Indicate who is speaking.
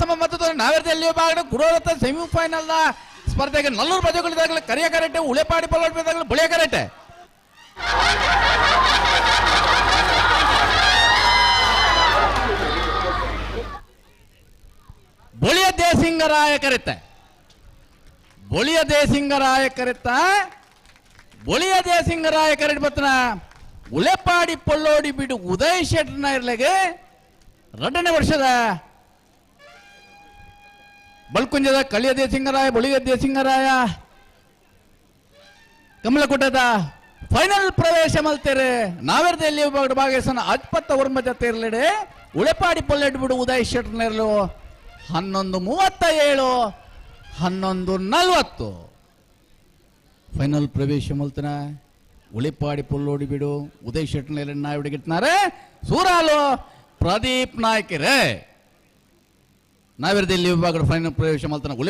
Speaker 1: ಸಮ ಮತ್ತು ನಾವೆರ್ದಲ್ಲಿ ಭಾಗ ಗುರುರಥ ಸೆಮಿಫೈನಲ್ ಸ್ಪರ್ಧೆಗೆ ನಲ್ಲೂರು ಬಜೆಗಳಿದಾಗಲೇ ಕರಿಯ ಕರೆಟೆ ಉಳೆಪಾಡಿ ಪಲ್ಲಾಡ್ದಾಗಲೇ ಬಳಿಯ ಕರೆಟೆ ಬೊಳಿಯ ದೇಸಿಂಗರಾಯ ಕರೆತ ಬೊಳಿಯ ದೇಸಿಂಗರಾಯ ಕರೆತ ಬೊಳಿಯ ದೇಸಿಂಗರಾಯ ಕರೆಟ್ ಬತ್ತನ ಉಳೆಪಾಡಿ ಪೊಳ್ಳೋಡಿ ಬಿಡು ಉದಯ್ ಶೆಟ್ಟರ್ನ ಇರ್ಲೆಗೆ 2ನೇ ವರ್ಷದ ಬಲ್ಕುಂಜದ ಕಳಿಯ ದೇಸಿಂಗರಾಯ ಬೊಳಿಯ ದೇಸಿಂಗರಾಯ ಕಮಲಕುಟದ ಫೈನಲ್ ಪ್ರವೇಶ ಮಲ್ತೇರೆ ನಾವೆರ್ದಲ್ಲಿ ಭಾಗವಹಿಸೋಣ 29 ಜೊತೆ ಇರಲಿಡೆ ಉಳೆಪಾಡಿ ಪೊಳ್ಳೆಡ್ ಬಿಡು ಉದಯ್ ಶೆಟ್ಟರ್ನ ಇರಲು 11:37 11:40 ಫೈನಲ್ ಪ್ರವೇಶ ಮಲ್ತನ ಉಳಿಪಾಡಿ ಪೊಲ್ಲೋಡಿ ಬಿಡು ಉದಯ್ ಶೆಟ್ಟರ್ನ ನಾವಿಡಿಗಿಟ್ನಾರೆ ಸೂರಾಲು ಪ್ರದೀಪ್ ನಾಯ್ಕರೇ ನಾವೆರ್ದಲ್ಲಿ ವಿಭಾಗದ ಫೈನಲ್ ಪ್ರವೇಶ ಮಲ್ತನ